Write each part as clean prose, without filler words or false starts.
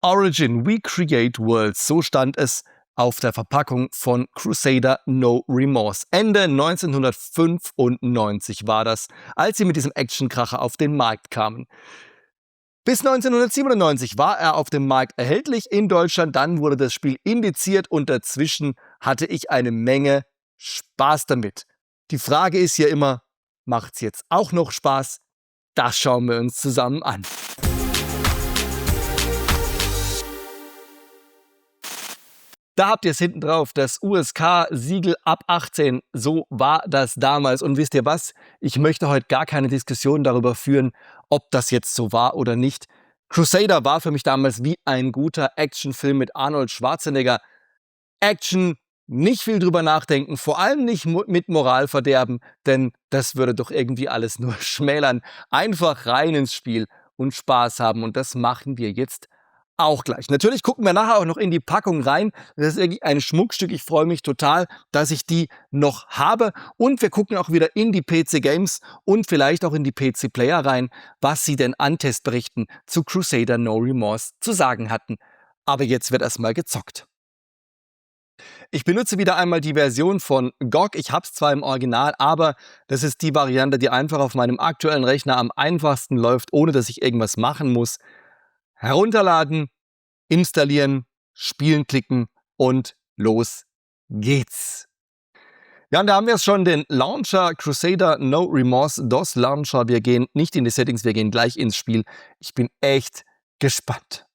Origin, we create worlds, so stand es auf der Verpackung von Crusader No Remorse. Ende 1995 war das, als sie mit diesem Actionkracher auf den Markt kamen. Bis 1997 war er auf dem Markt erhältlich in Deutschland, dann wurde das Spiel indiziert und dazwischen hatte ich eine Menge Spaß damit. Die Frage ist ja immer, macht's jetzt auch noch Spaß? Das schauen wir uns zusammen an. Da habt ihr es hinten drauf, das USK-Siegel ab 18. So war das damals. Und wisst ihr was? Ich möchte heute gar keine Diskussion darüber führen, ob das jetzt so war oder nicht. Crusader war für mich damals wie ein guter Actionfilm mit Arnold Schwarzenegger. Action, nicht viel drüber nachdenken, vor allem nicht mit Moralverderben, denn das würde doch irgendwie alles nur schmälern. Einfach rein ins Spiel und Spaß haben. Und das machen wir jetzt auch gleich. Natürlich gucken wir nachher auch noch in die Packung rein. Das ist irgendwie ein Schmuckstück. Ich freue mich total, dass ich die noch habe. Und wir gucken auch wieder in die PC Games und vielleicht auch in die PC Player rein, was sie denn an Testberichten zu Crusader No Remorse zu sagen hatten. Aber jetzt wird erstmal gezockt. Ich benutze wieder einmal die Version von GOG. Ich habe es zwar im Original, aber das ist die Variante, die einfach auf meinem aktuellen Rechner am einfachsten läuft, ohne dass ich irgendwas machen muss. Herunterladen, installieren, spielen klicken und los geht's. Ja, und da haben wir es schon, den Launcher Crusader No Remorse DOS Launcher. Wir gehen nicht in die Settings, wir gehen gleich ins Spiel. Ich bin echt gespannt.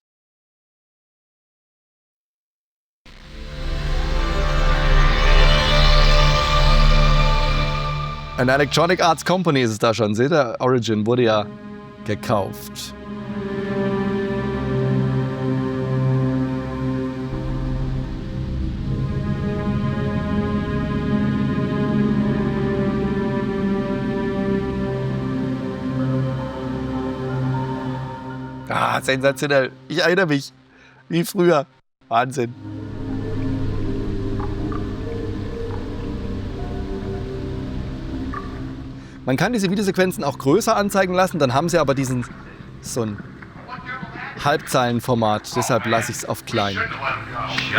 Eine Electronic Arts Company ist es da schon. Seht ihr, Origin wurde ja gekauft. Ah, sensationell. Ich erinnere mich. Wie früher. Wahnsinn. Man kann diese Videosequenzen auch größer anzeigen lassen, dann haben sie aber so ein Halbzeilenformat. Deshalb lasse ich es auf klein. Shut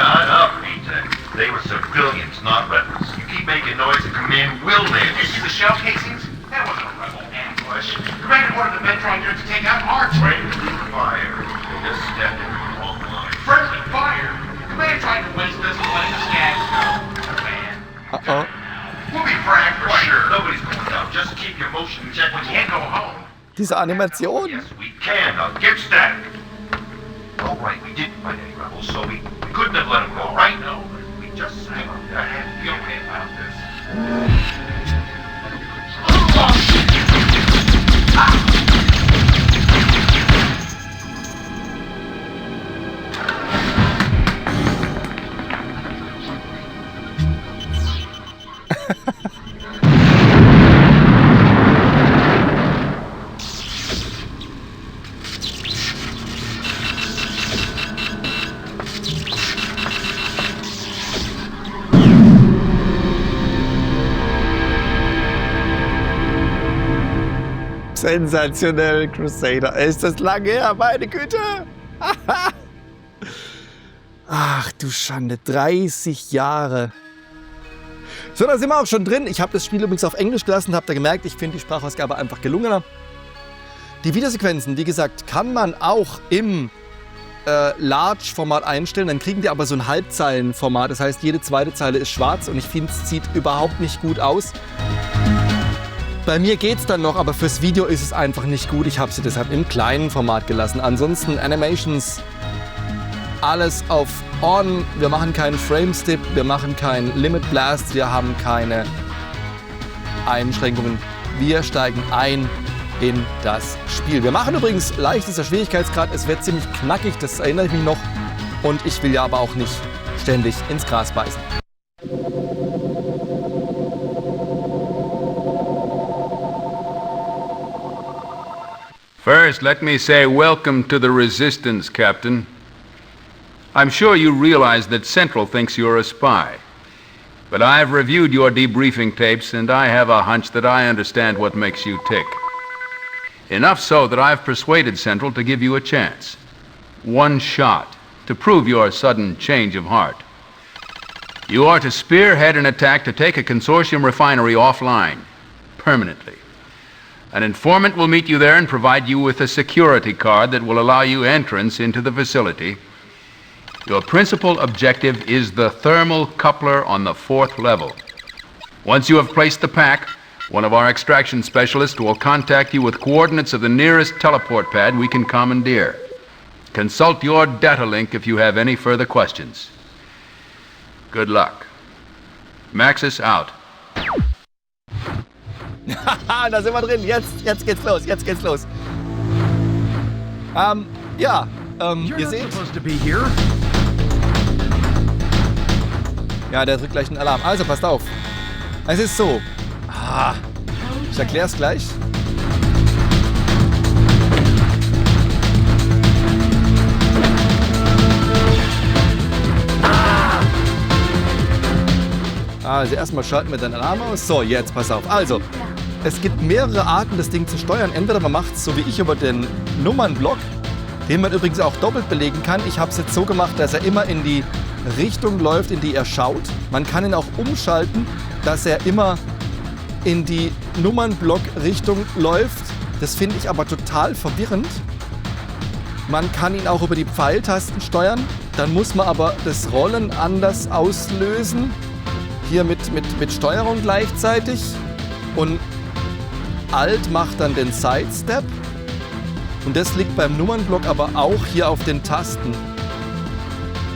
up, Rita. They were civilians, not rebels. You keep making noise, the command will land. You see the shell casings? That wasn't a rebel ambush. Commander ordered the Metron unit to take out our Friendly fire. They just stepped in the wrong line. friendly fire. Commander tried to waste us and let the scabs go. Man. We'll be frank for sure. Nobody's going down. Just keep your motion check. We can't go home. Diese Animation. Yes, we can. Now get static. All right, we didn't find any rebels, so we couldn't have let them go, right? No, we just said I had to be okay about this. Sensationell, Crusader. Ist das lange her, meine Güte. Ach du Schande, 30 Jahre. So, da sind wir auch schon drin. Ich habe das Spiel übrigens auf Englisch gelassen, habt ihr gemerkt, ich finde die Sprachausgabe einfach gelungener. Die Videosequenzen, wie gesagt, kann man auch im Large-Format einstellen. Dann kriegen die aber so ein Halbzeilenformat. Das heißt, jede zweite Zeile ist schwarz und ich finde, es sieht überhaupt nicht gut aus. Bei mir geht's dann noch, aber fürs Video ist es einfach nicht gut. Ich habe sie deshalb im kleinen Format gelassen. Ansonsten Animations, alles auf On. Wir machen keinen Frame-Stip, wir machen keinen Limit Blast, wir haben keine Einschränkungen. Wir steigen ein in das Spiel. Wir machen übrigens leichtester Schwierigkeitsgrad. Es wird ziemlich knackig, das erinnere ich mich noch. Und ich will ja aber auch nicht ständig ins Gras beißen. First, let me say welcome to the Resistance, Captain. I'm sure you realize that Central thinks you're a spy. But I've reviewed your debriefing tapes, and I have a hunch that I understand what makes you tick. Enough so that I've persuaded Central to give you a chance. one shot to prove your sudden change of heart. You are to spearhead an attack to take a consortium refinery offline, permanently. An informant will meet you there and provide you with a security card that will allow you entrance into the facility. Your principal objective is the thermal coupler on the 4th level. Once you have placed the pack, one of our extraction specialists will contact you with coordinates of the nearest teleport pad we can commandeer. Consult your data link if you have any further questions. Good luck. Maxis out. Haha, da sind wir drin. Jetzt geht's los. Jetzt geht's los. Ja, ihr seht. Ja, der drückt gleich einen Alarm. Also, passt auf. Es ist so. Ich erkläre es gleich. Also erstmal schalten wir den Alarm aus. So, jetzt pass auf. Also, es gibt mehrere Arten, das Ding zu steuern. Entweder man macht es so wie ich über den Nummernblock, den man übrigens auch doppelt belegen kann. Ich habe es jetzt so gemacht, dass er immer in die Richtung läuft, in die er schaut. Man kann ihn auch umschalten, dass er immer in die Nummernblock-Richtung läuft. Das finde ich aber total verwirrend. Man kann ihn auch über die Pfeiltasten steuern. Dann muss man aber das Rollen anders auslösen. Hier mit Steuerung gleichzeitig. Und Alt macht dann den Sidestep. Und das liegt beim Nummernblock aber auch hier auf den Tasten.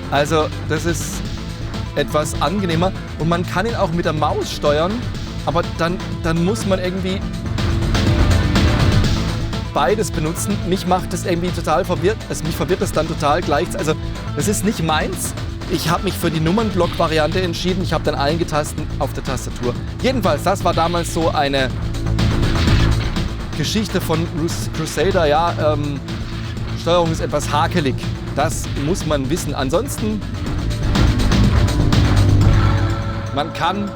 Also das ist etwas angenehmer. Und man kann ihn auch mit der Maus steuern. Aber dann muss man irgendwie beides benutzen. Mich macht das irgendwie total verwirrt. Also mich verwirrt das dann total gleichzeitig. Also das ist nicht meins. Ich habe mich für die Nummernblock-Variante entschieden. Ich habe dann eingetastet auf der Tastatur. Jedenfalls, das war damals so eine Geschichte von Crusader. Ja, Steuerung ist etwas hakelig. Das muss man wissen. Ansonsten, man kann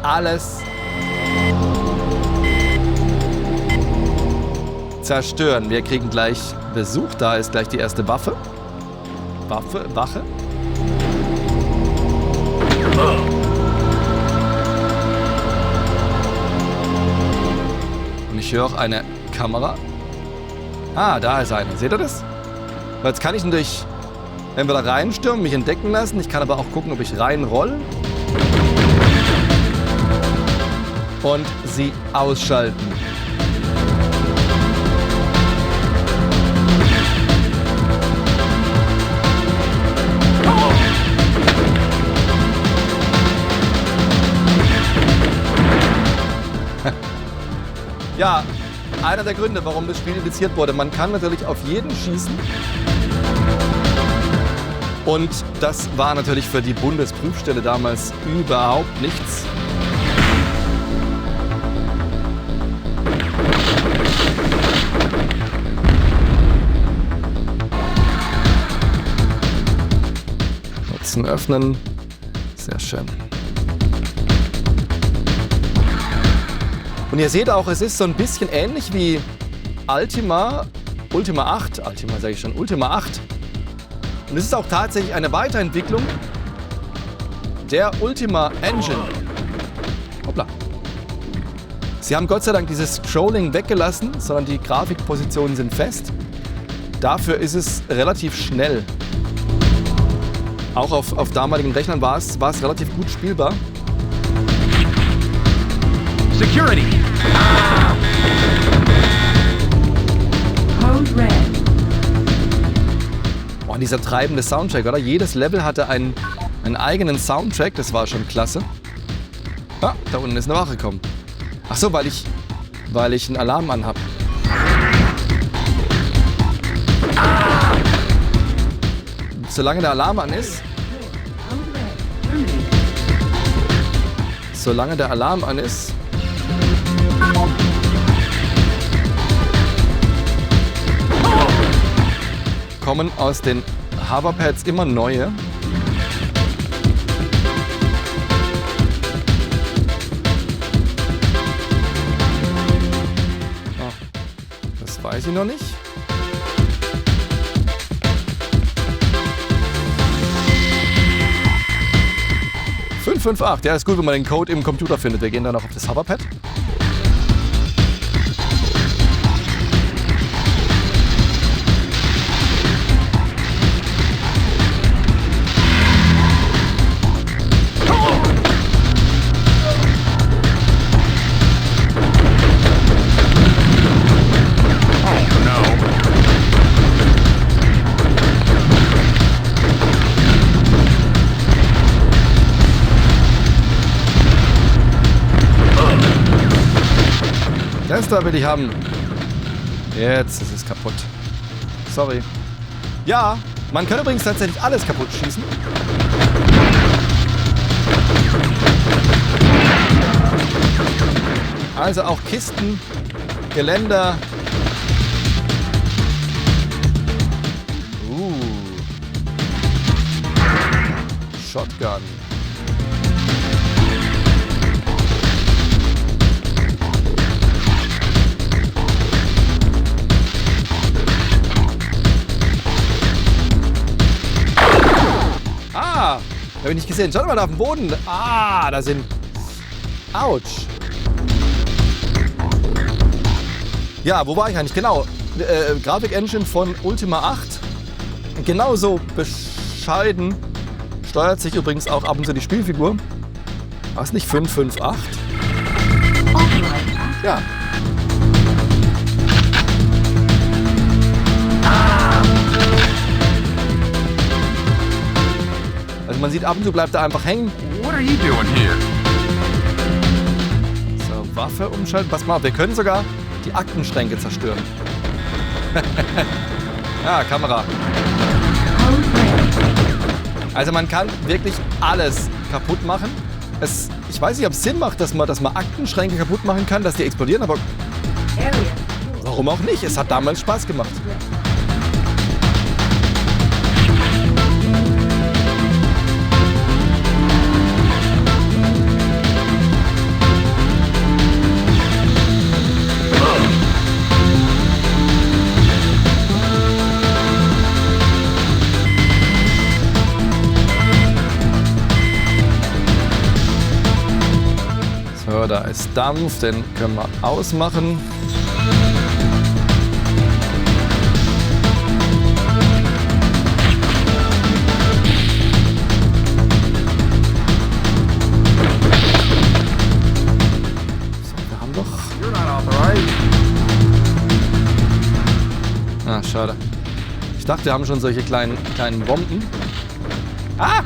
alles zerstören. Wir kriegen gleich Besuch. Da ist gleich die erste Wache. Wache. Und ich höre auch eine Kamera. Da ist eine. Seht ihr das? Jetzt kann ich natürlich entweder reinstürmen, mich entdecken lassen. Ich kann aber auch gucken, ob ich reinroll. Und sie ausschalten. Ja, einer der Gründe, warum das Spiel indiziert wurde. Man kann natürlich auf jeden schießen. Und das war natürlich für die Bundesprüfstelle damals überhaupt nichts. Nutzen, öffnen. Sehr schön. Und ihr seht auch, es ist so ein bisschen ähnlich wie Ultima 8. Ultima 8. Und es ist auch tatsächlich eine Weiterentwicklung der Ultima Engine. Hoppla. Sie haben Gott sei Dank dieses Scrolling weggelassen, sondern die Grafikpositionen sind fest. Dafür ist es relativ schnell. Auch auf damaligen Rechnern war es relativ gut spielbar. Security! Code Red. Oh, und dieser treibende Soundtrack, oder? Jedes Level hatte einen eigenen Soundtrack, das war schon klasse. Da unten ist eine Wache gekommen. Ach so, weil ich einen Alarm anhab. Solange der Alarm an ist, kommen aus den Hoverpads immer neue. Das weiß ich noch nicht. 558. Ja, ist gut, wenn man den Code im Computer findet. Wir gehen dann noch auf das Hoverpad. Das da will ich haben. Jetzt ist es kaputt. Sorry. Ja, man kann übrigens tatsächlich alles kaputt schießen. Also auch Kisten, Geländer. Shotgun. Habe ich nicht gesehen. Schaut mal da auf dem Boden. Ah, da sind... Autsch. Ja, wo war ich eigentlich? Genau. Grafik-Engine von Ultima 8. Genauso bescheiden steuert sich übrigens auch ab und zu die Spielfigur. War es nicht 558? Ja. Also man sieht, ab und zu bleibt er einfach hängen. What are you doing here? So, Waffe umschalten. Pass mal, wir können sogar die Aktenschränke zerstören. Ja, Kamera. Also man kann wirklich alles kaputt machen. Ich weiß nicht, ob es Sinn macht, dass man Aktenschränke kaputt machen kann, dass die explodieren, aber warum auch nicht? Es hat damals Spaß gemacht. So, da ist Dampf, den können wir ausmachen. So, wir haben doch... Ah, schade. Ich dachte, wir haben schon solche kleinen Bomben. Ah!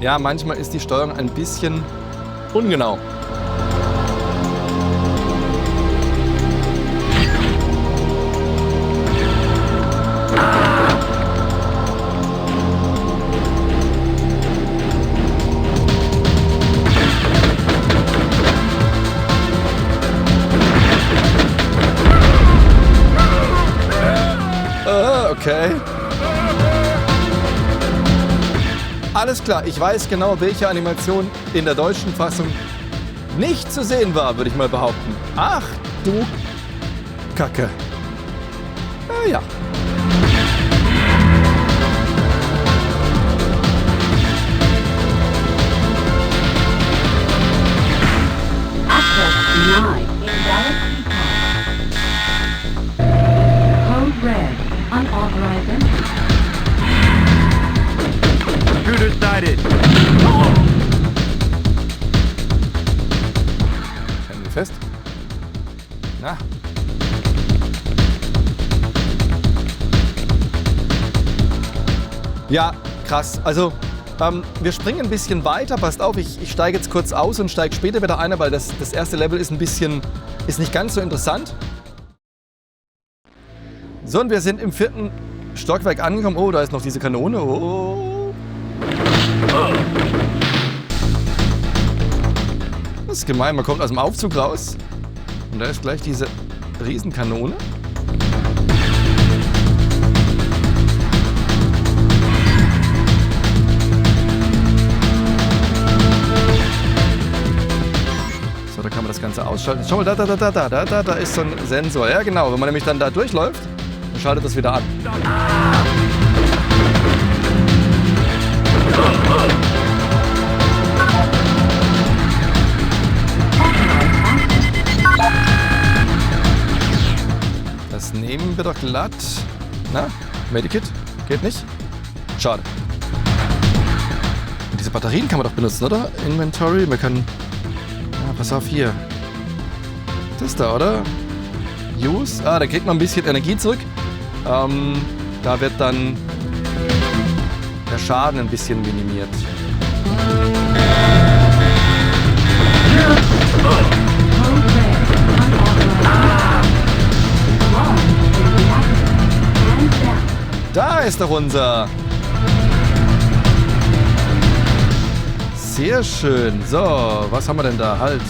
Ja, manchmal ist die Steuerung ein bisschen ungenau. Okay. Alles klar, ich weiß genau, welche Animation in der deutschen Fassung nicht zu sehen war, würde ich mal behaupten. Ach du Kacke. Ja. Code red. Unauthorized entry. Computer sighted. Halten wir fest. Na. Ja, krass. Also, wir springen ein bisschen weiter. Passt auf, ich steige jetzt kurz aus und steige später wieder ein, weil das erste Level ist ist nicht ganz so interessant. So, und wir sind im 4. Stockwerk angekommen. Oh, da ist noch diese Kanone. Oh. Das ist gemein, man kommt aus dem Aufzug raus und da ist gleich diese Riesenkanone. ausschalten. Schau mal, da ist so ein Sensor. Ja, genau. Wenn man nämlich dann da durchläuft, dann schaltet das wieder an. Das nehmen wir doch glatt. Na, Medikit? Geht nicht? Schade. Und diese Batterien kann man doch benutzen, oder? Inventory, man kann... Ja, pass auf hier. Das da, oder? Use. Da kriegt man ein bisschen Energie zurück. Da wird dann der Schaden ein bisschen minimiert. Da ist doch unser. Sehr schön. So, was haben wir denn da? Halt.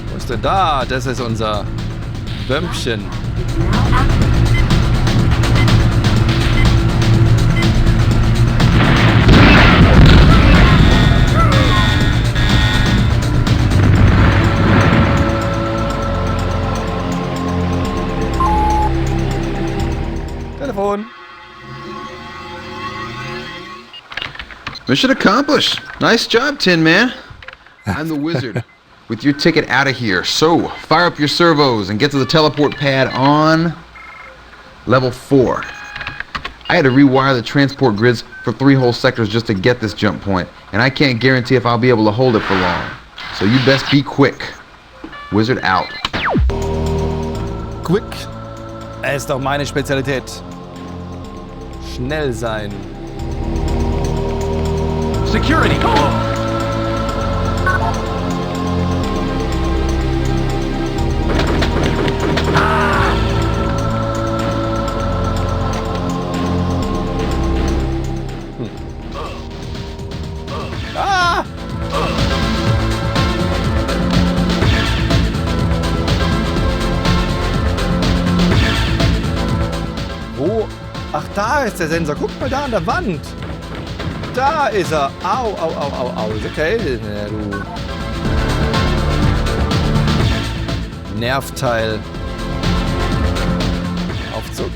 Wo ist denn da? Das ist unser Bömpchen. Telefon. Mission accomplished. Nice job, Tin Man. I'm the wizard. With your ticket out of here. So, fire up your servos and get to the teleport pad on level 4. I had to rewire the transport grids for 3 whole sectors just to get this jump point, and I can't guarantee if I'll be able to hold it for long. So you best be quick. Wizard out. Quick. Ist doch meine Spezialität. Schnell sein. Security! Ah! Wo? Ach, da ist der Sensor. Guck mal da an der Wand. Da ist er. Au, au, au, au, au. Ist okay, ja, du Nervteil. Aufzug.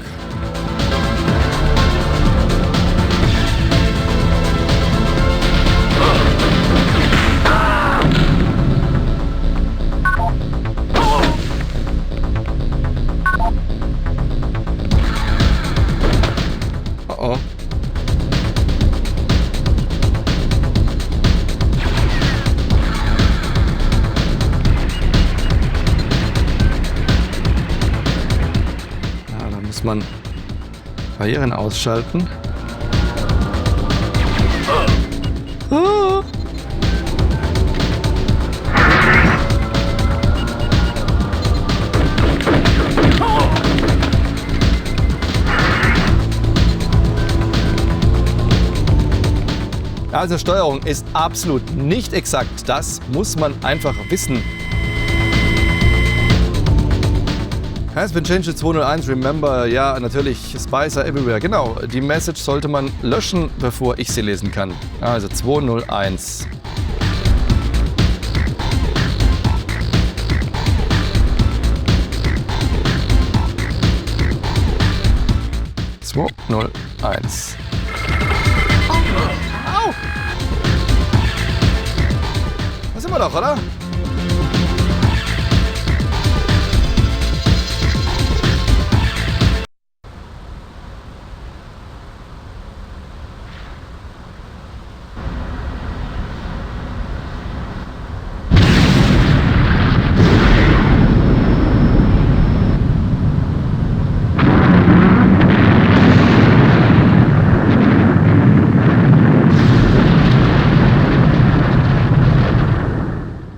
Oh. Ja, da muss man Barrieren ausschalten. Ah. Also Steuerung ist absolut nicht exakt. Das muss man einfach wissen. Has been changed to 201. Remember, ja, natürlich, Spicer everywhere. Genau, die Message sollte man löschen, bevor ich sie lesen kann. Also 201. (201) Au! Da sind wir doch, oder?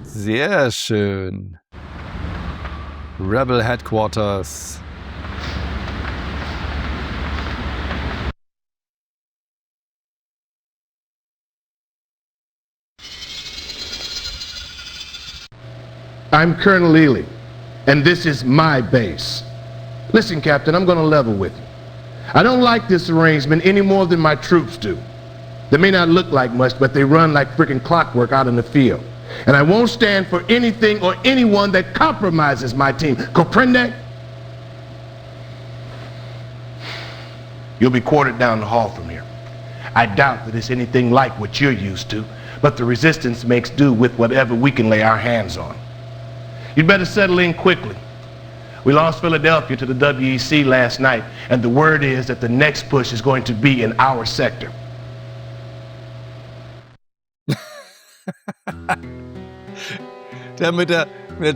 Sehr schön. Rebel Headquarters. I'm Colonel Leely, and this is my base. Listen, Captain, I'm gonna level with you. I don't like this arrangement any more than my troops do. They may not look like much, but they run like freaking clockwork out in the field. And I won't stand for anything or anyone that compromises my team. Comprende? You'll be quartered down the hall from here. I doubt that it's anything like what you're used to, but the resistance makes do with whatever we can lay our hands on. You'd better settle in quickly. We lost Philadelphia to the WEC last night, and the word is that the next push is going to be in our sector. Der mit der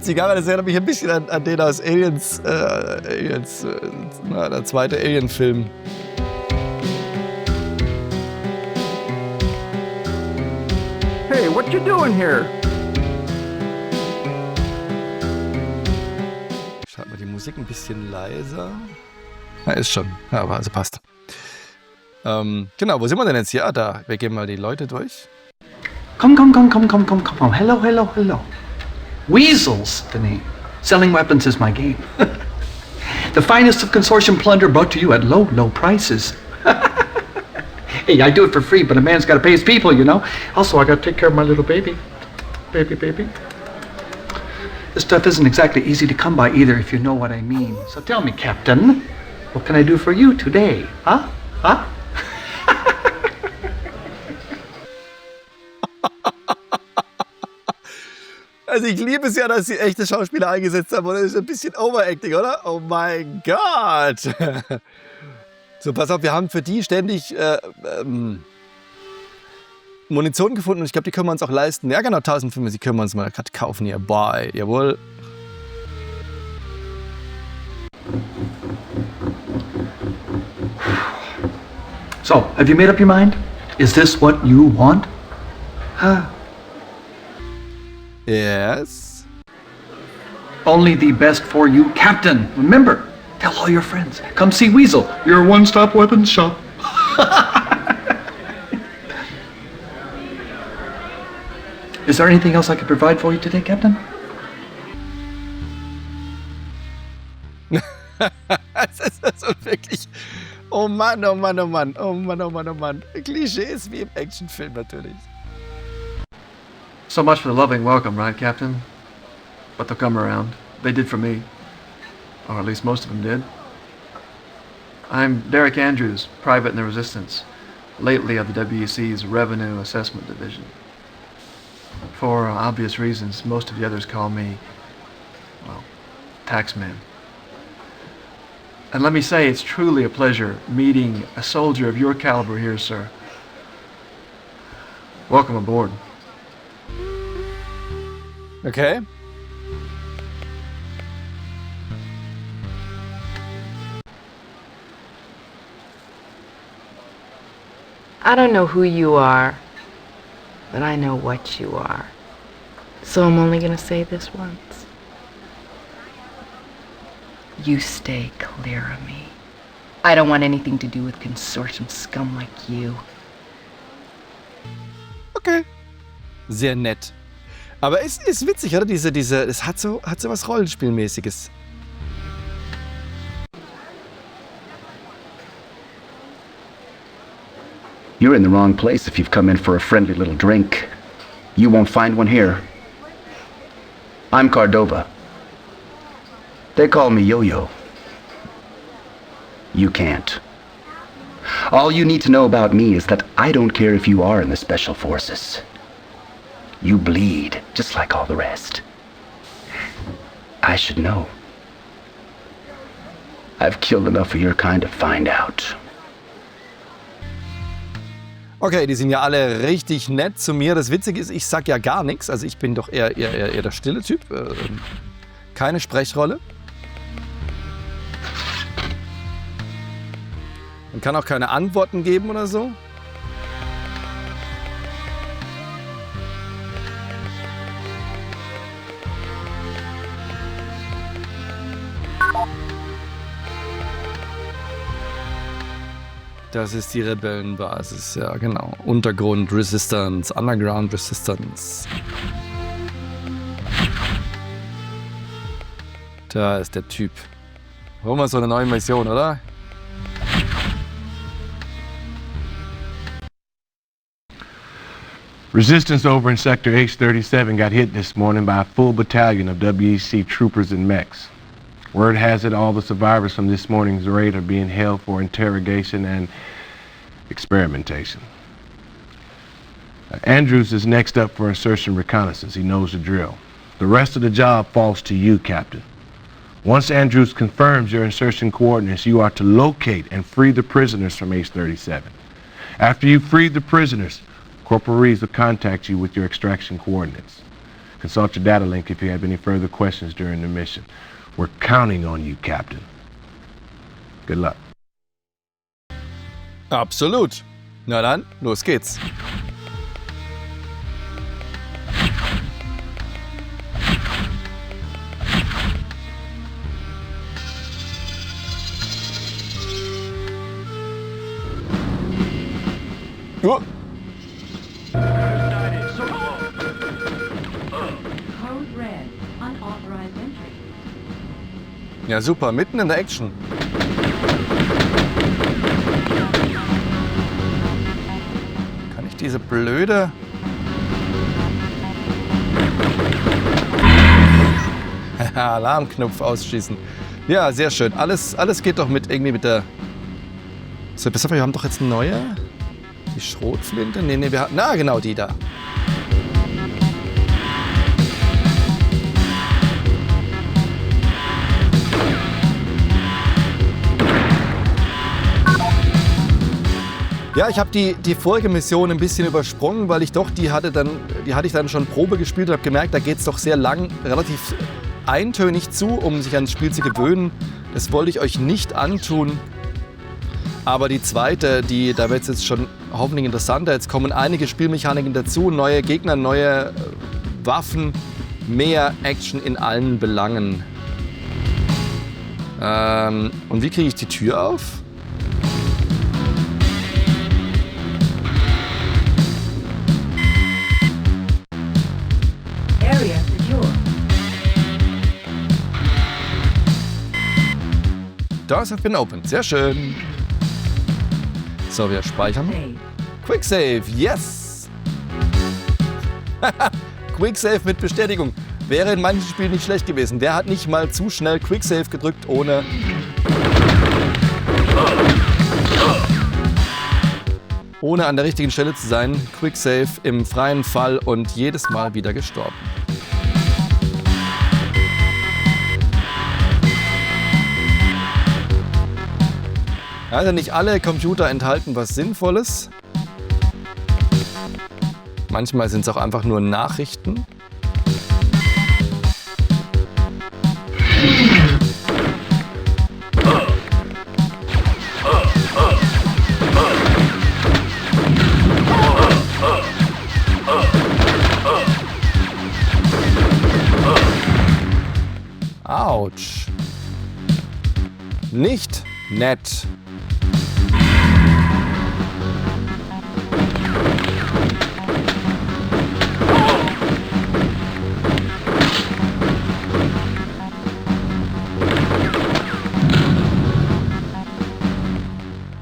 Zigarre, das erinnert mich ein bisschen an den aus Aliens, der zweite Alien-Film. Hey, what you doing here? Schalten wir die Musik ein bisschen leiser. Na, ist schon. Ja, aber also passt. Genau, wo sind wir denn jetzt hier? Ah, da. Wir gehen mal die Leute durch. Come. Hello. Weasels, the name. Selling weapons is my game. The finest of consortium plunder brought to you at low prices. Hey, I do it for free, but a man's got to pay his people, you know. Also, I got to take care of my little baby. Baby. This stuff isn't exactly easy to come by either, if you know what I mean. So tell me, Captain, what can I do for you today? Huh? Also ich liebe es ja, dass sie echte Schauspieler eingesetzt haben, oder? Das ist ein bisschen Overacting, oder? Oh mein Gott! So, pass auf, wir haben für die ständig Munition gefunden und ich glaube, die können wir uns auch leisten. Ja genau, 1500, die können wir uns mal gerade kaufen hier. Bye, jawohl. So, have you made up your mind? Is this what you want? Yes. Only the best for you, Captain. Remember, tell all your friends. Come see Weasel, your one-stop weapons shop. Is there anything else I could provide for you today, Captain? Es ist also wirklich... Oh Mann. Klischees wie im Actionfilm natürlich. So much for the loving welcome, right, Captain? But they'll come around. They did for me. Or at least most of them did. I'm Derek Andrews, private in the Resistance, lately of the WEC's Revenue Assessment Division. For obvious reasons, most of the others call me, well, Taxman. And let me say, it's truly a pleasure meeting a soldier of your caliber here, sir. Welcome aboard. Okay. I don't know who you are, but I know what you are. So I'm only gonna say this once. You stay clear of me. I don't want anything to do with consortium scum like you. Okay. Sehr nett. Aber es ist witzig, oder? Es hat so was Rollenspielmäßiges. You're in the wrong place if you've come in for a friendly little drink. You won't find one here. I'm Cordova. They call me Yo-Yo. You can't. All you need to know about me is that I don't care if you are in the Special Forces. You bleed, just like all the rest. I should know. I've killed enough of your kind to find out. Okay, die sind ja alle richtig nett zu mir. Das Witzige ist, ich sag ja gar nichts. Also ich bin doch eher der stille Typ. Keine Sprechrolle. Man kann auch keine Antworten geben oder so. Das ist die Rebellenbasis, ja genau. Untergrund Resistance, Underground Resistance. Da ist der Typ. Wollen wir so eine neue Mission, oder? Resistance over in Sector H-37 got hit this morning by a full battalion of WEC troopers and mechs. Word has it all the survivors from this morning's raid are being held for interrogation and experimentation. Andrews is next up for insertion reconnaissance. He knows the drill. The rest of the job falls to you, Captain. Once Andrews confirms your insertion coordinates, you are to locate and free the prisoners from H-37. After you've freed the prisoners, Corporal Reeves will contact you with your extraction coordinates. Consult your data link if you have any further questions during the mission. We're counting on you, Captain. Good luck. Absolut. Na dann, los geht's. Oh. Code red. Unauthorized entry. Ja, super, mitten in der Action. Kann ich diese blöde... Alarmknopf ausschießen. Ja, sehr schön. Alles geht doch mit irgendwie mit der... So, bis auf, wir haben doch jetzt eine neue... Die Schrotflinte? Nee, wir haben... Na, genau, die da. Ja, ich habe die vorige Mission ein bisschen übersprungen, weil ich doch, die hatte ich dann schon Probe gespielt und habe gemerkt, da geht es doch sehr lang, relativ eintönig zu, um sich ans Spiel zu gewöhnen. Das wollte ich euch nicht antun. Aber die zweite, da wird es jetzt schon hoffentlich interessanter. Jetzt kommen einige Spielmechaniken dazu, neue Gegner, neue Waffen, mehr Action in allen Belangen. Und wie kriege ich die Tür auf? Area secure. Doors have been opened. Sehr schön. So, wir speichern. Quick Save, yes! Quick Save mit Bestätigung. Wäre in manchen Spielen nicht schlecht gewesen. Wer hat nicht mal zu schnell Quick Save gedrückt, ohne an der richtigen Stelle zu sein? Quick Save im freien Fall und jedes Mal wieder gestorben. Also nicht alle Computer enthalten was Sinnvolles. Manchmal sind es auch einfach nur Nachrichten. Autsch. Nicht nett.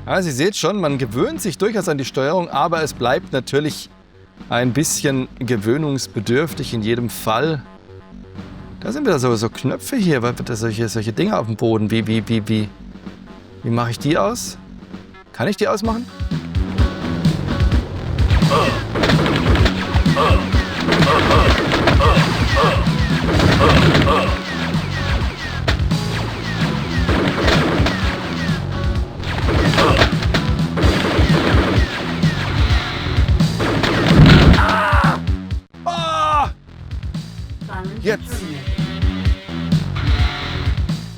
Also ihr seht schon, man gewöhnt sich durchaus an die Steuerung, aber es bleibt natürlich ein bisschen gewöhnungsbedürftig in jedem Fall. Da sind wieder so Knöpfe hier, solche Dinge auf dem Boden. Wie mache ich die aus? Kann ich die ausmachen?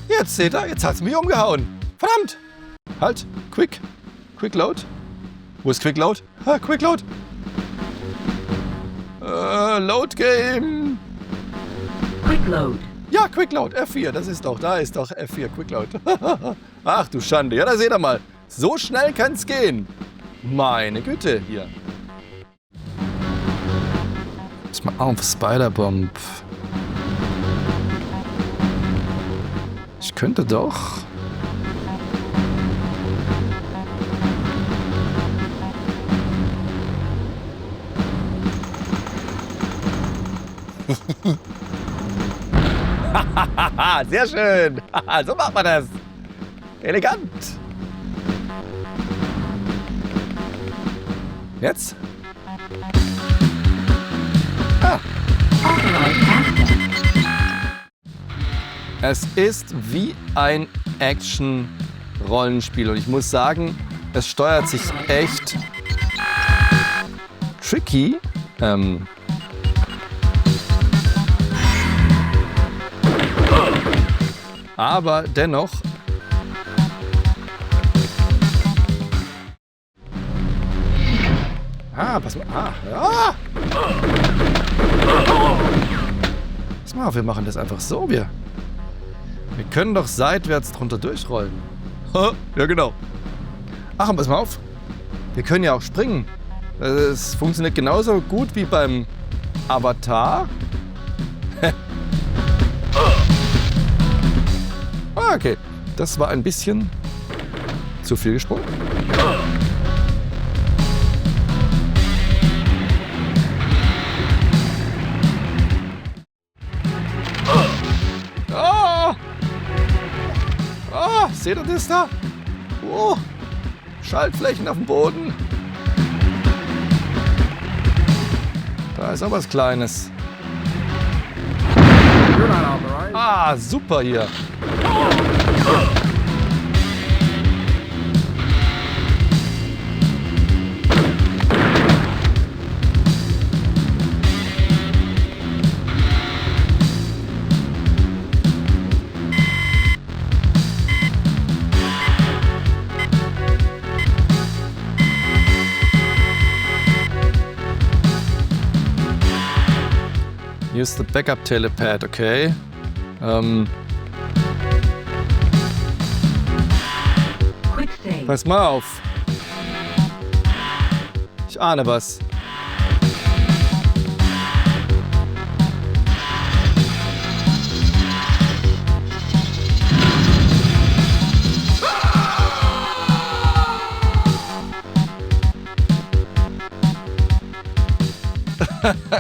Jetzt seht ihr, jetzt hat es mich umgehauen. Verdammt! Halt, Quick Load. Wo ist Quick Load? Ah, Quick Load. Load Game. Quick Load. Ja, Quick Load, F4, da ist doch F4, Quick Load. Ach du Schande, ja, da seht ihr mal. So schnell kann's gehen. Meine Güte, hier. Lass mal auf, Spider-Bomb. Ich könnte doch. Sehr schön. So macht man das. Elegant. Jetzt? Es ist wie ein Action-Rollenspiel und ich muss sagen, es steuert sich echt tricky. Aber dennoch pass mal. Ja. Pass mal auf, wir machen das einfach so. Wir können doch seitwärts drunter durchrollen. Ja, genau. Ach, und pass mal auf. Wir können ja auch springen. Es funktioniert genauso gut wie beim Avatar. Okay. Das war ein bisschen zu viel gesprungen. Seht ihr das da? Oh, Schaltflächen auf dem Boden. Da ist auch was Kleines. Ah, super hier. Use the backup telepad, okay. Quick save. Pass mal auf. Ich ahne was.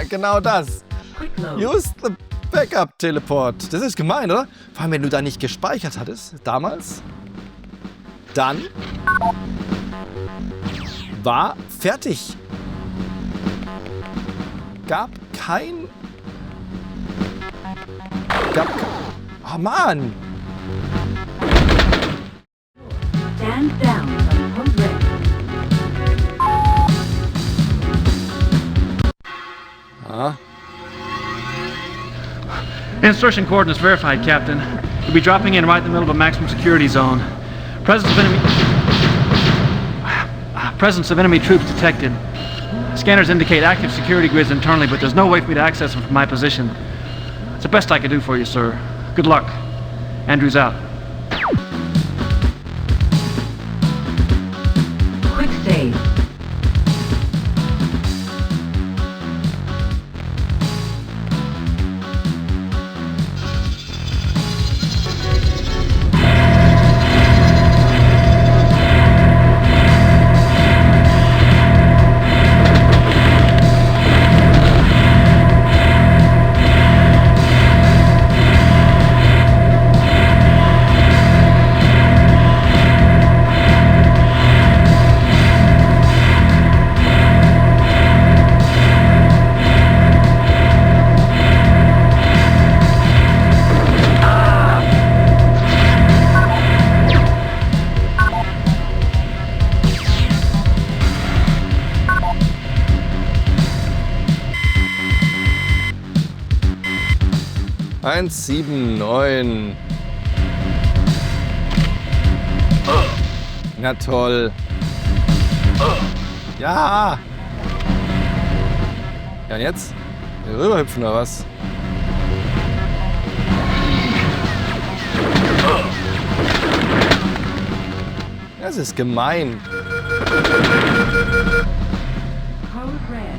Genau das. Quick load. Use the backup teleport. Das ist gemein, oder? Vor allem, wenn du da nicht gespeichert hattest, damals. Dann war fertig. Gab kein... Oh Mann! Stand down from code red. Ah. Insertion coordinates verified, Captain. We'll be dropping in right in the middle of a maximum security zone. Presence of enemy troops detected. Scanners indicate active security grids internally, but there's no way for me to access them from my position. It's the best I can do for you, sir. Good luck. Andrews out. Quick save. Eins, 7, 9. Na toll. Ja. Ja, und jetzt? Rüberhüpfen oder was? Das ist gemein. Code red.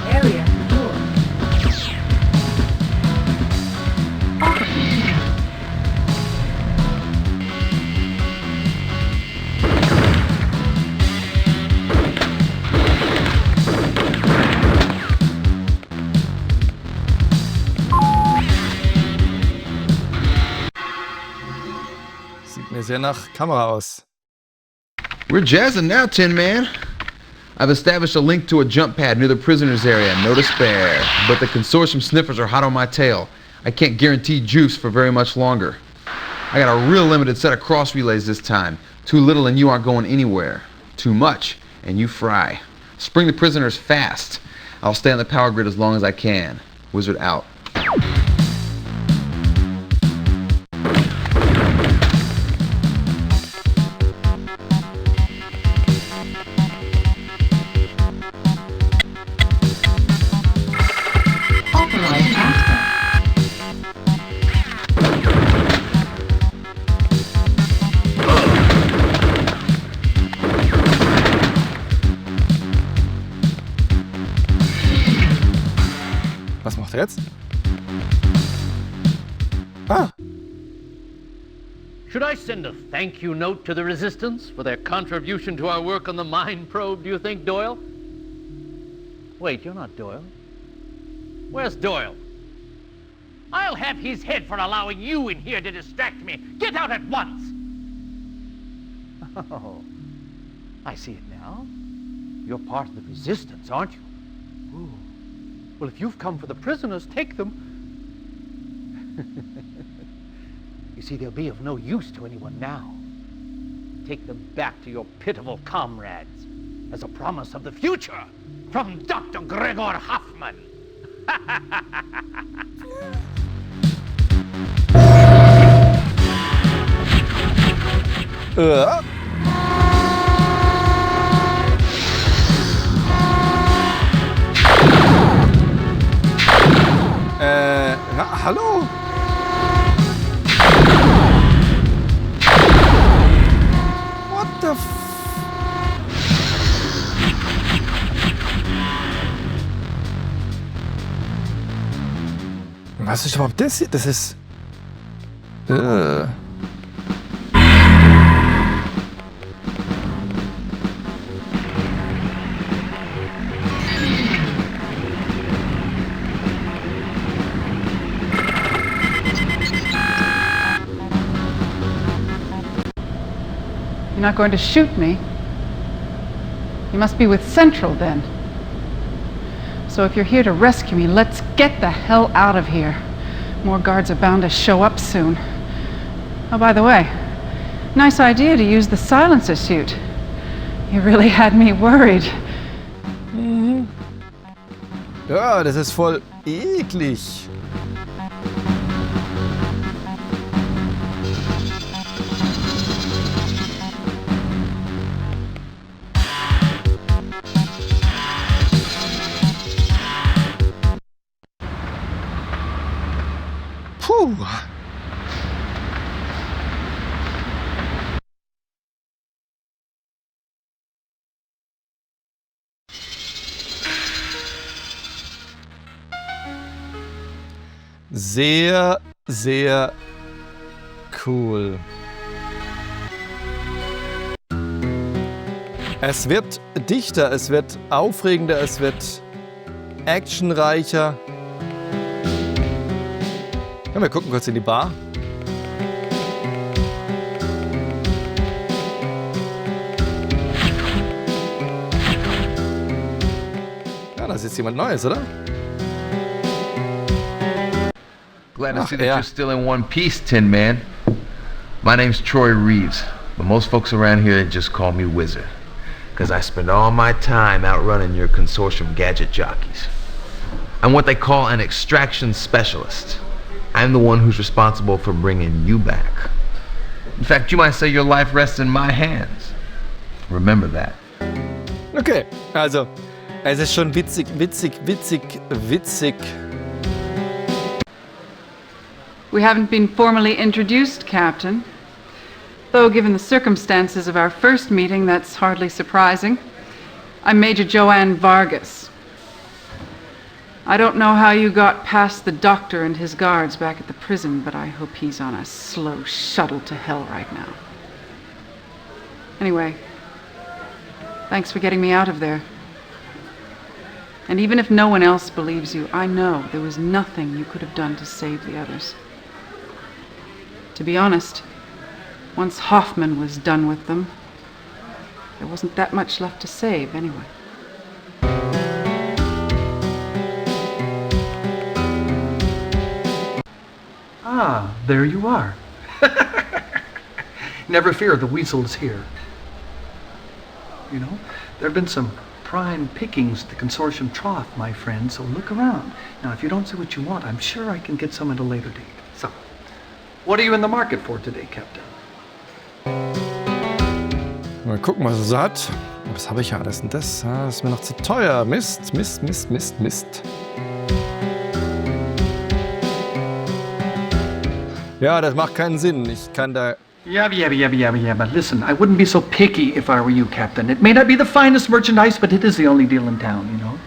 Area secure. Das sieht nach Kamera aus. We're jazzing now, Tin Man. I've established a link to a jump pad near the prisoners area. No despair. But the consortium sniffers are hot on my tail. I can't guarantee juice for very much longer. I got a real limited set of cross relays this time. Too little and you aren't going anywhere. Too much and you fry. Spring the prisoners fast. I'll stay on the power grid as long as I can. Wizard out. Authorized access. Was macht er jetzt? Ah, Should I send a thank you note to the Resistance for their contribution to our work on the mine probe, do you think, Doyle? Wait, you're not Doyle. Where's Doyle? I'll have his head for allowing you in here to distract me. Get out at once! Oh, I see it now. You're part of the Resistance, aren't you? Ooh. Well, if you've come for the prisoners, take them. You see, they'll be of no use to anyone now. Take them back to your pitiful comrades as a promise of the future from Dr. Gregor Hoffman. Hallo? What the f... Was ist überhaupt das hier? Das ist... You're not going to shoot me. You must be with Central then. So if you're here to rescue me, let's get the hell out of here. More guards are bound to show up soon. Oh, by the way, nice idea to use the silencer suit. You really had me worried. Mhm. Ja, das ist voll eklig. Puh. Sehr, sehr cool. Es wird dichter, es wird aufregender, es wird actionreicher. Ja, wir gucken kurz in die Bar. Ja, da ist jetzt jemand Neues, oder? Glad to see that you're still in one piece, Tin Man. My name's Troy Reeves, but most folks around here just call me Wizard, because I spend all my time outrunning your consortium gadget jockeys. I'm what they call an extraction specialist. I'm the one who's responsible for bringing you back. In fact, you might say your life rests in my hands. Remember that. Okay, also, es ist schon witzig. We haven't been formally introduced, Captain. Though, given the circumstances of our first meeting, that's hardly surprising. I'm Major Joanne Vargas. I don't know how you got past the doctor and his guards back at the prison, but I hope he's on a slow shuttle to hell right now. Anyway, thanks for getting me out of there. And even if no one else believes you, I know there was nothing you could have done to save the others. To be honest, Once Hoffman was done with them, there wasn't that much left to save anyway. Ah, there you are. Never fear, the weasel is here. You know, there have been some prime pickings at the consortium trough, my friend, so look around. Now, if you don't see what you want, I'm sure I can get some at a later date. So, what are you in the market for today, Captain? Mal gucken, was er so hat. Was habe ich ja alles denn das? Ah, das ist mir noch zu teuer. Mist. Ja, das macht keinen Sinn. Ich kann da... Yeah, but listen, I wouldn't be so picky if I were you, Captain. It may not be the finest merchandise, but it is the only deal in town, you know?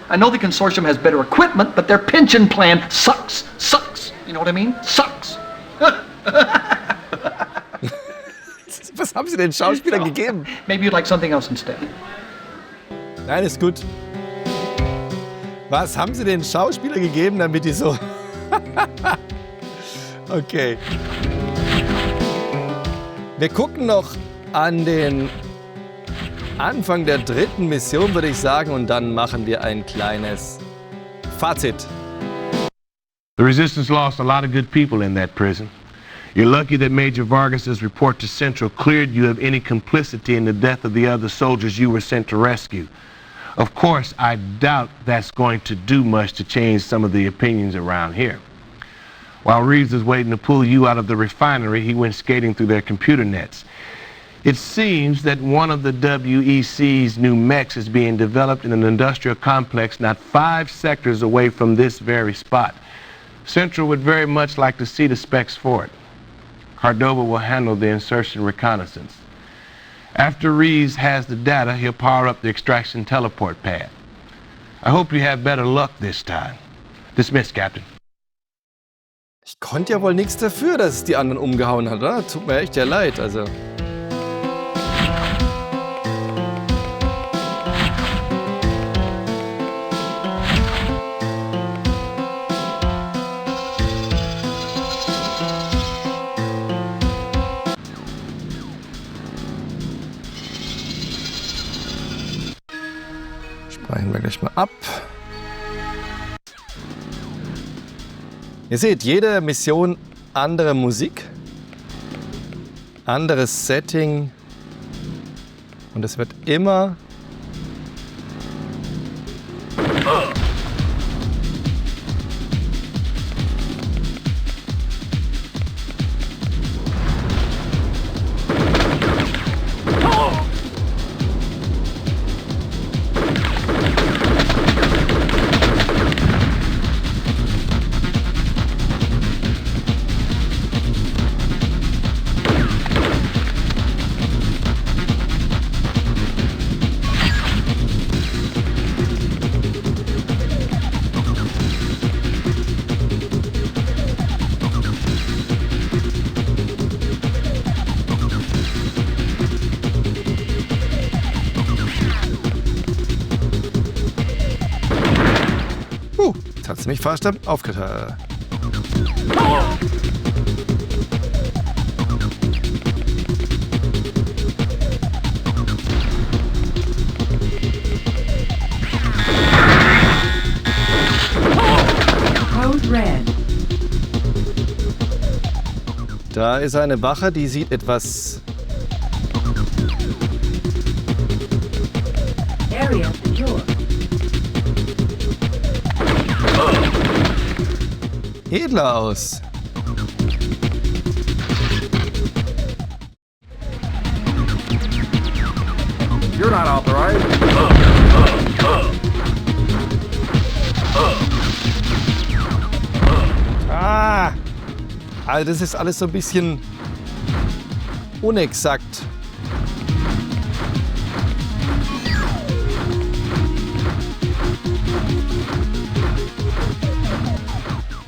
I know the consortium has better equipment, but their pension plan sucks. You know what I mean? Sucks. Was haben Sie den Schauspielern gegeben? Maybe you'd like something else instead. Nein, ist gut. Was haben Sie den Schauspielern gegeben, damit die so... Okay. Wir gucken noch an den Anfang der 3. Mission, würde ich sagen, und dann machen wir ein kleines Fazit. The Resistance lost a lot of good people in that prison. You're lucky that Major Vargas's report to Central cleared you of any complicity in the death of the other soldiers you were sent to rescue. Of course, I doubt that's going to do much to change some of the opinions around here. While Reeves was waiting to pull you out of the refinery, he went skating through their computer nets. It seems that one of the WEC's new mechs is being developed in an industrial complex not 5 sectors away from this very spot. Central would very much like to see the specs for it. Cordova will handle the insertion reconnaissance. After Reeves has the data, he'll power up the extraction teleport pad. I hope you have better luck this time. Dismissed, Captain. Ich konnte ja wohl nichts dafür, dass es die anderen umgehauen hat, oder? Tut mir echt ja leid, also. Speichern wir gleich mal ab. Ihr seht, jede Mission andere Musik, anderes Setting und es wird immer hat es mich fast aufgetan. Code Red. Da ist eine Wache, die sieht etwas... Area secure. edler aus. You're not authorized. Ah! Also das ist alles so ein bisschen unexakt.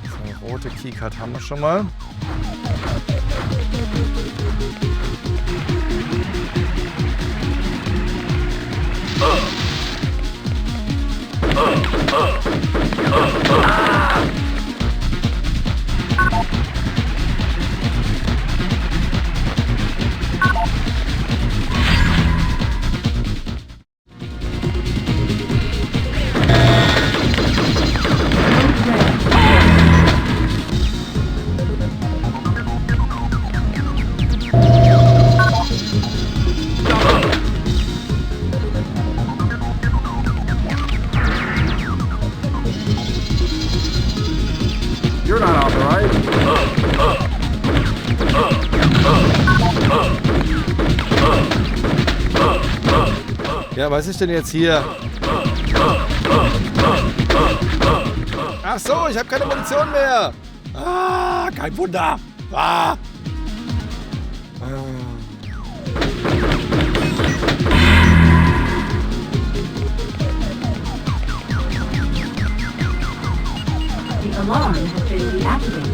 So, rote Keycard haben wir schon mal. Ja, was ist denn jetzt hier? Ach so, ich habe keine Munition mehr. Ah, kein Wunder. Ah. The alarm has been deactivated.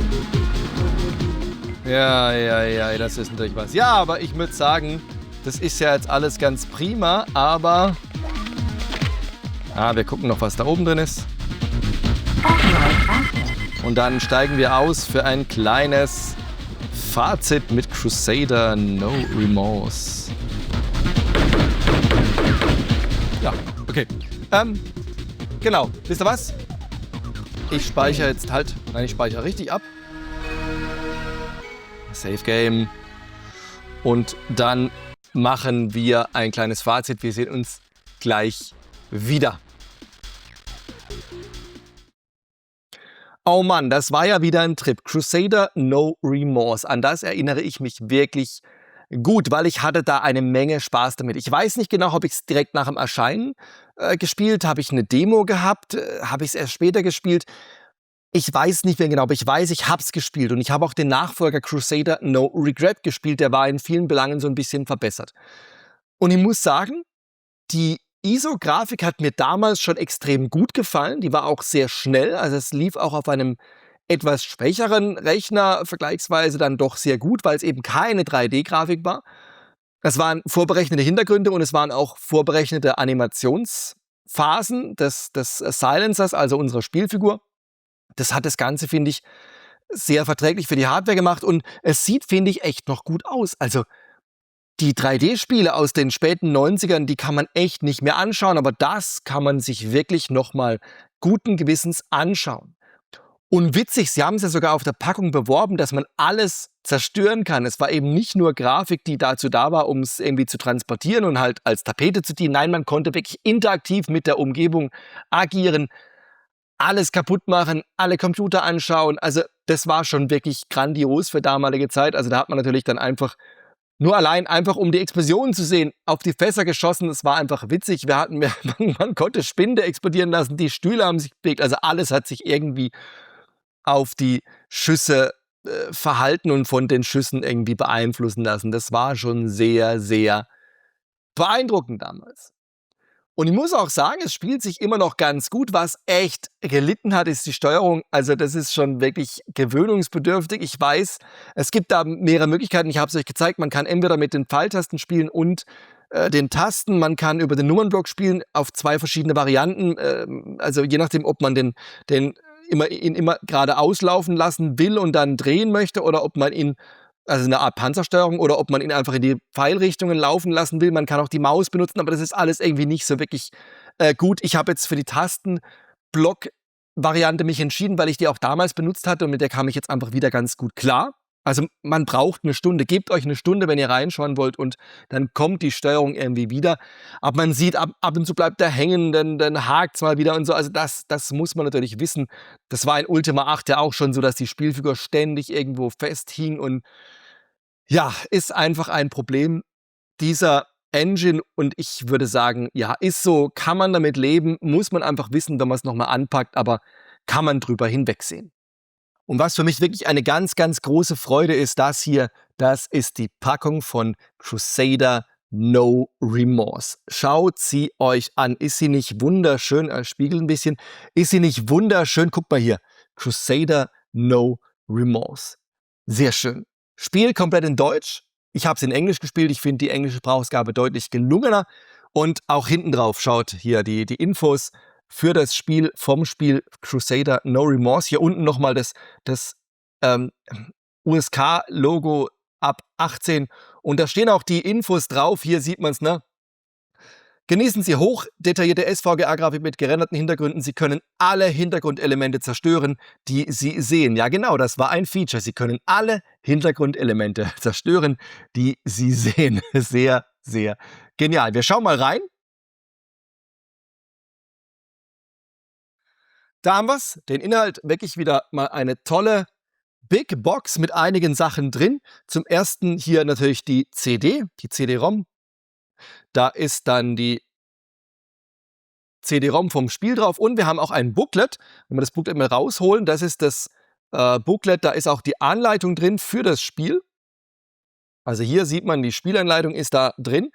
Ja, das ist natürlich was. Ja, aber ich würde sagen, das ist ja jetzt alles ganz prima, aber... wir gucken noch, was da oben drin ist. Und dann steigen wir aus für ein kleines Fazit mit Crusader No Remorse. Ja, okay. Genau. Wisst ihr was? Ich speichere jetzt halt... Nein, ich speichere richtig ab. Save Game. Und dann machen wir ein kleines Fazit. Wir sehen uns gleich wieder. Oh Mann, das war ja wieder ein Trip. Crusader No Remorse. An das erinnere ich mich wirklich gut, weil ich hatte da eine Menge Spaß damit. Ich weiß nicht genau, ob ich es direkt nach dem Erscheinen gespielt habe. Ich eine Demo gehabt? Habe ich es erst später gespielt? Ich weiß nicht mehr genau, aber ich weiß, ich habe es gespielt. Und ich habe auch den Nachfolger Crusader No Regret gespielt. Der war in vielen Belangen so ein bisschen verbessert. Und ich muss sagen, die ISO-Grafik hat mir damals schon extrem gut gefallen. Die war auch sehr schnell. Also es lief auch auf einem etwas schwächeren Rechner vergleichsweise dann doch sehr gut, weil es eben keine 3D-Grafik war. Es waren vorberechnete Hintergründe und es waren auch vorberechnete Animationsphasen des Silencers, also unserer Spielfigur. Das hat das Ganze, finde ich, sehr verträglich für die Hardware gemacht und es sieht, finde ich, echt noch gut aus. Also die 3D-Spiele aus den späten 90ern, die kann man echt nicht mehr anschauen, aber das kann man sich wirklich nochmal guten Gewissens anschauen. Und witzig, sie haben es ja sogar auf der Packung beworben, dass man alles zerstören kann. Es war eben nicht nur Grafik, die dazu da war, um es irgendwie zu transportieren und halt als Tapete zu dienen. Nein, man konnte wirklich interaktiv mit der Umgebung agieren, alles kaputt machen, alle Computer anschauen. Also das war schon wirklich grandios für damalige Zeit. Also da hat man natürlich dann einfach, nur allein einfach um die Explosionen zu sehen, auf die Fässer geschossen. Es war einfach witzig. Man konnte Spinde explodieren lassen, die Stühle haben sich bewegt. Also alles hat sich irgendwie auf die Schüsse verhalten und von den Schüssen irgendwie beeinflussen lassen. Das war schon sehr, sehr beeindruckend damals. Und ich muss auch sagen, es spielt sich immer noch ganz gut. Was echt gelitten hat, ist die Steuerung. Also das ist schon wirklich gewöhnungsbedürftig. Ich weiß, es gibt da mehrere Möglichkeiten. Ich habe es euch gezeigt. Man kann entweder mit den Pfeiltasten spielen und den Tasten. Man kann über den Nummernblock spielen auf zwei verschiedene Varianten. Also je nachdem, ob man den immer geradeaus laufen lassen will und dann drehen möchte oder ob man ihn, also eine Art Panzersteuerung, oder ob man ihn einfach in die Pfeilrichtungen laufen lassen will. Man kann auch die Maus benutzen, aber das ist alles irgendwie nicht so wirklich gut. Ich habe jetzt für die Tastenblock-Variante mich entschieden, weil ich die auch damals benutzt hatte und mit der kam ich jetzt einfach wieder ganz gut klar. Also man braucht eine Stunde, gebt euch eine Stunde, wenn ihr reinschauen wollt und dann kommt die Steuerung irgendwie wieder. Aber man sieht, ab und zu bleibt der hängen, dann hakt es mal wieder und so. Also das muss man natürlich wissen. Das war in Ultima 8 ja auch schon so, dass die Spielfigur ständig irgendwo festhing und ja, ist einfach ein Problem dieser Engine und ich würde sagen, ja, ist so, kann man damit leben, muss man einfach wissen, wenn man es nochmal anpackt, aber kann man drüber hinwegsehen. Und was für mich wirklich eine ganz, ganz große Freude ist, das hier, das ist die Packung von Crusader No Remorse. Schaut sie euch an. Ist sie nicht wunderschön? Spiegelt ein bisschen. Ist sie nicht wunderschön? Guckt mal hier. Crusader No Remorse. Sehr schön. Spiel komplett in Deutsch. Ich habe es in Englisch gespielt. Ich finde die englische Sprachausgabe deutlich gelungener. Und auch hinten drauf, schaut hier die Infos für das Spiel, vom Spiel Crusader No Remorse. Hier unten nochmal das USK-Logo ab 18. Und da stehen auch die Infos drauf. Hier sieht man es, ne? Genießen Sie hochdetaillierte SVGA-Grafik mit gerenderten Hintergründen. Sie können alle Hintergrundelemente zerstören, die Sie sehen. Ja genau, das war ein Feature. Sie können alle Hintergrundelemente zerstören, die Sie sehen. Sehr, sehr genial. Wir schauen mal rein. Da haben wir es. Den Inhalt, wirklich wieder mal eine tolle Big Box mit einigen Sachen drin. Zum ersten hier natürlich die CD-ROM. Da ist dann die CD-ROM vom Spiel drauf und wir haben auch ein Booklet. Wenn wir das Booklet mal rausholen, das ist das Booklet, da ist auch die Anleitung drin für das Spiel. Also hier sieht man, die Spielanleitung ist da drin.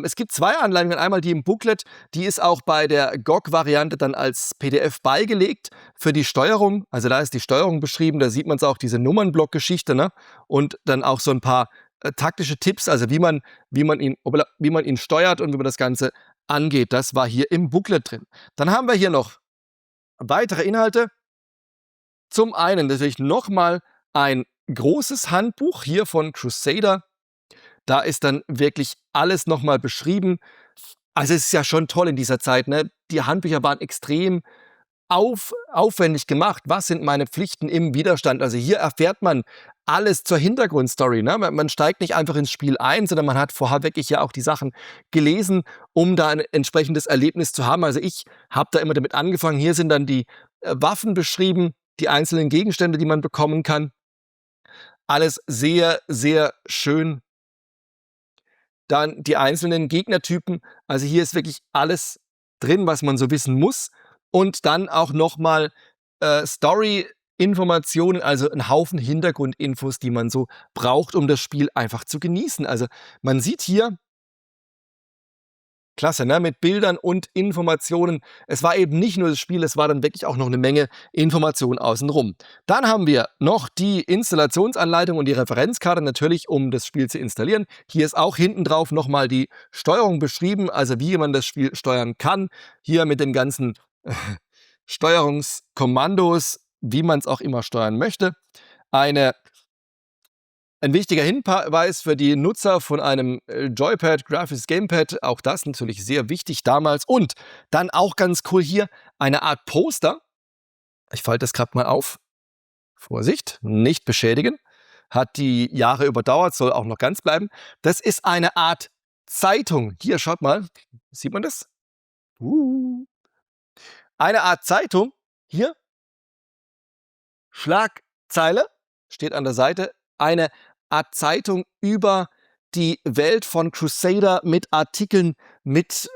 Es gibt 2 Anleitungen. Einmal die im Booklet, die ist auch bei der GOG-Variante dann als PDF beigelegt für die Steuerung. Also da ist die Steuerung beschrieben, da sieht man es auch, diese Nummernblock-Geschichte, ne? Und dann auch so ein paar taktische Tipps, also wie man ihn steuert und wie man das Ganze angeht. Das war hier im Booklet drin. Dann haben wir hier noch weitere Inhalte. Zum einen natürlich nochmal ein großes Handbuch hier von Crusader. Da ist dann wirklich alles nochmal beschrieben. Also es ist ja schon toll in dieser Zeit, ne? Die Handbücher waren extrem aufwendig gemacht. Was sind meine Pflichten im Widerstand? Also hier erfährt man alles zur Hintergrundstory. Ne? Man steigt nicht einfach ins Spiel ein, sondern man hat vorher wirklich ja auch die Sachen gelesen, um da ein entsprechendes Erlebnis zu haben. Also ich habe da immer damit angefangen. Hier sind dann die Waffen beschrieben, die einzelnen Gegenstände, die man bekommen kann. Alles sehr, sehr schön. Dann die einzelnen Gegnertypen. Also hier ist wirklich alles drin, was man so wissen muss. Und dann auch nochmal Story-Informationen, also ein Haufen Hintergrundinfos, die man so braucht, um das Spiel einfach zu genießen. Also man sieht hier, klasse, ne? Mit Bildern und Informationen. Es war eben nicht nur das Spiel, es war dann wirklich auch noch eine Menge Informationen außenrum. Dann haben wir noch die Installationsanleitung und die Referenzkarte natürlich, um das Spiel zu installieren. Hier ist auch hinten drauf nochmal die Steuerung beschrieben, also wie man das Spiel steuern kann. Hier mit den ganzen Steuerungskommandos, wie man es auch immer steuern möchte. Ein wichtiger Hinweis für die Nutzer von einem Joypad, Graphics Gamepad, auch das natürlich sehr wichtig damals. Und dann auch ganz cool hier eine Art Poster. Ich falte das gerade mal auf. Vorsicht, nicht beschädigen. Hat die Jahre überdauert, soll auch noch ganz bleiben. Das ist eine Art Zeitung. Hier, schaut mal. Sieht man das? Eine Art Zeitung. Hier. Schlagzeile. Steht an der Seite. Eine Art Zeitung über die Welt von Crusader mit Artikeln, mit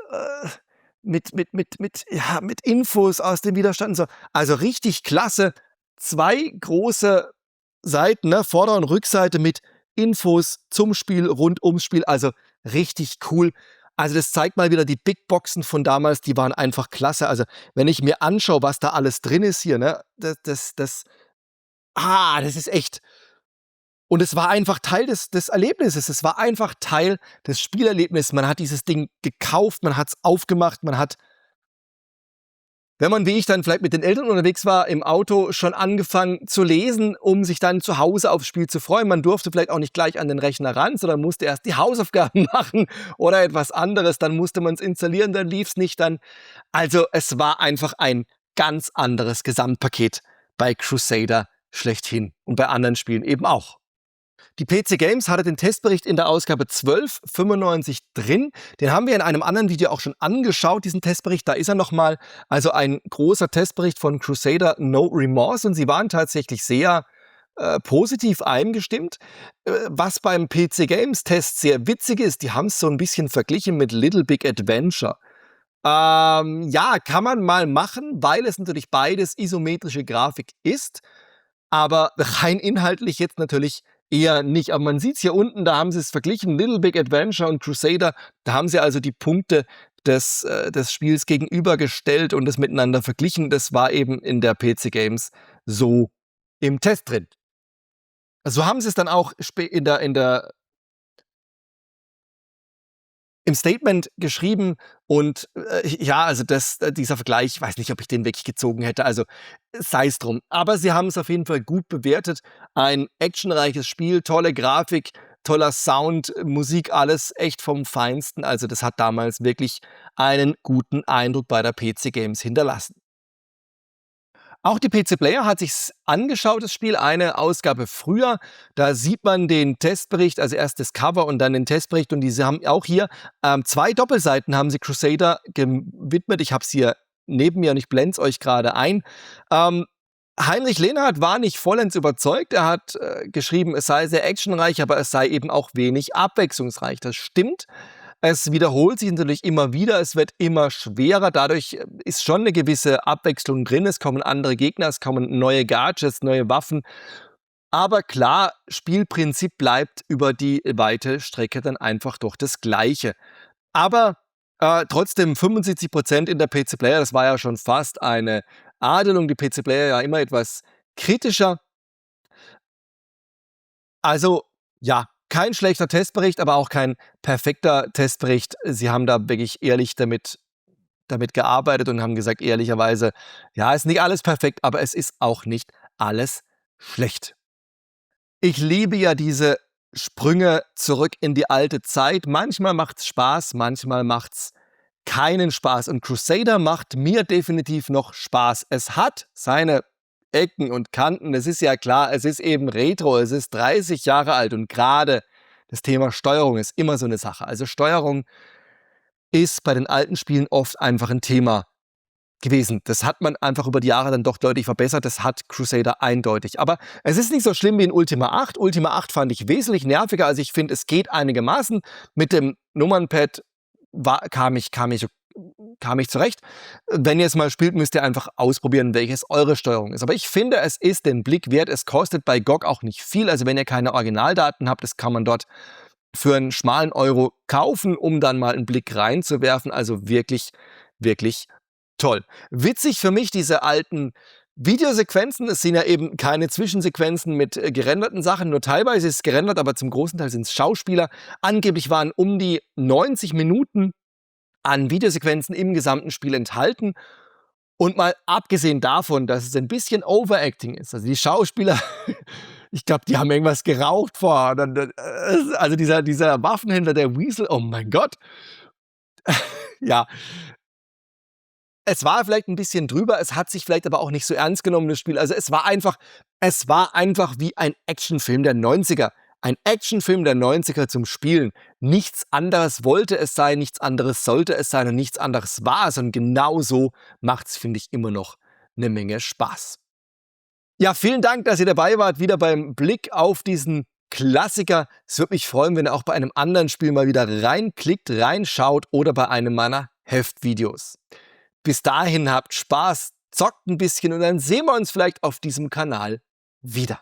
Infos aus dem Widerstand. So. Also richtig klasse. 2 große Seiten, ne? Vorder- und Rückseite mit Infos zum Spiel, rund ums Spiel. Also richtig cool. Also das zeigt mal wieder, die Big Boxen von damals, die waren einfach klasse. Also wenn ich mir anschaue, was da alles drin ist hier, ne? Das ist echt. Und es war einfach Teil des Erlebnisses. Es war einfach Teil des Spielerlebnisses. Man hat dieses Ding gekauft, man hat es aufgemacht, man hat, wenn man wie ich dann vielleicht mit den Eltern unterwegs war, im Auto schon angefangen zu lesen, um sich dann zu Hause aufs Spiel zu freuen. Man durfte vielleicht auch nicht gleich an den Rechner ran, sondern musste erst die Hausaufgaben machen oder etwas anderes. Dann musste man es installieren, dann lief es nicht. Also es war einfach ein ganz anderes Gesamtpaket bei Crusader schlechthin und bei anderen Spielen eben auch. Die PC Games hatte den Testbericht in der Ausgabe 1295 drin. Den haben wir in einem anderen Video auch schon angeschaut, diesen Testbericht. Da ist er nochmal. Also ein großer Testbericht von Crusader No Remorse. Und sie waren tatsächlich sehr positiv eingestimmt. Was beim PC Games Test sehr witzig ist, die haben es so ein bisschen verglichen mit Little Big Adventure. Ja, kann man mal machen, weil es natürlich beides isometrische Grafik ist. Aber rein inhaltlich jetzt natürlich eher nicht. Aber man sieht es hier unten, da haben sie es verglichen, Little Big Adventure und Crusader. Da haben sie also die Punkte des Spiels gegenübergestellt und das miteinander verglichen. Das war eben in der PC Games so im Test drin. So haben sie es dann auch im Statement geschrieben und ja, also dieser Vergleich, ich weiß nicht, ob ich den wirklich gezogen hätte, also sei es drum. Aber sie haben es auf jeden Fall gut bewertet. Ein actionreiches Spiel, tolle Grafik, toller Sound, Musik, alles echt vom Feinsten. Also das hat damals wirklich einen guten Eindruck bei der PC Games hinterlassen. Auch die PC Player hat sich's angeschaut, das Spiel, eine Ausgabe früher. Da sieht man den Testbericht, also erst das Cover und dann den Testbericht. Und diese haben auch hier 2 Doppelseiten haben sie Crusader gewidmet. Ich habe es hier neben mir und ich blende es euch gerade ein. Heinrich Lehnhardt war nicht vollends überzeugt. Er hat geschrieben, es sei sehr actionreich, aber es sei eben auch wenig abwechslungsreich. Das stimmt. Es wiederholt sich natürlich immer wieder, es wird immer schwerer, dadurch ist schon eine gewisse Abwechslung drin, es kommen andere Gegner, es kommen neue Gadgets, neue Waffen. Aber klar, Spielprinzip bleibt über die weite Strecke dann einfach doch das Gleiche. Aber trotzdem 75% in der PC Player, das war ja schon fast eine Adelung, die PC Player ja immer etwas kritischer. Also ja, kein schlechter Testbericht, aber auch kein perfekter Testbericht. Sie haben da wirklich ehrlich damit gearbeitet und haben gesagt, ehrlicherweise, ja, ist nicht alles perfekt, aber es ist auch nicht alles schlecht. Ich liebe ja diese Sprünge zurück in die alte Zeit. Manchmal macht's Spaß, manchmal macht's keinen Spaß. Und Crusader macht mir definitiv noch Spaß. Es hat seine Ecken und Kanten. Es ist ja klar, es ist eben Retro, es ist 30 Jahre alt und gerade das Thema Steuerung ist immer so eine Sache. Also Steuerung ist bei den alten Spielen oft einfach ein Thema gewesen. Das hat man einfach über die Jahre dann doch deutlich verbessert. Das hat Crusader eindeutig. Aber es ist nicht so schlimm wie in Ultima 8. Ultima 8 fand ich wesentlich nerviger. Also ich finde, es geht einigermaßen. Mit dem Nummernpad kam ich zurecht. Wenn ihr es mal spielt, müsst ihr einfach ausprobieren, welches eure Steuerung ist. Aber ich finde, es ist den Blick wert. Es kostet bei GOG auch nicht viel. Also wenn ihr keine Originaldaten habt, das kann man dort für einen schmalen Euro kaufen, um dann mal einen Blick reinzuwerfen. Also wirklich, wirklich toll. Witzig für mich, diese alten Videosequenzen. Es sind ja eben keine Zwischensequenzen mit gerenderten Sachen. Nur teilweise ist es gerendert, aber zum großen Teil sind es Schauspieler. Angeblich waren um die 90 Minuten an Videosequenzen im gesamten Spiel enthalten. Und mal abgesehen davon, dass es ein bisschen Overacting ist. Also die Schauspieler, ich glaube, die haben irgendwas geraucht vorher. Also dieser Waffenhändler, der Weasel, oh mein Gott. Ja. Es war vielleicht ein bisschen drüber, es hat sich vielleicht aber auch nicht so ernst genommen, das Spiel. Also es war einfach wie ein Actionfilm der 90er. Ein Actionfilm der 90er zum Spielen. Nichts anderes wollte es sein, nichts anderes sollte es sein und nichts anderes war es. Und genau so macht es, finde ich, immer noch eine Menge Spaß. Ja, vielen Dank, dass ihr dabei wart, wieder beim Blick auf diesen Klassiker. Es würde mich freuen, wenn ihr auch bei einem anderen Spiel mal wieder reinklickt, reinschaut oder bei einem meiner Heftvideos. Bis dahin habt Spaß, zockt ein bisschen und dann sehen wir uns vielleicht auf diesem Kanal wieder.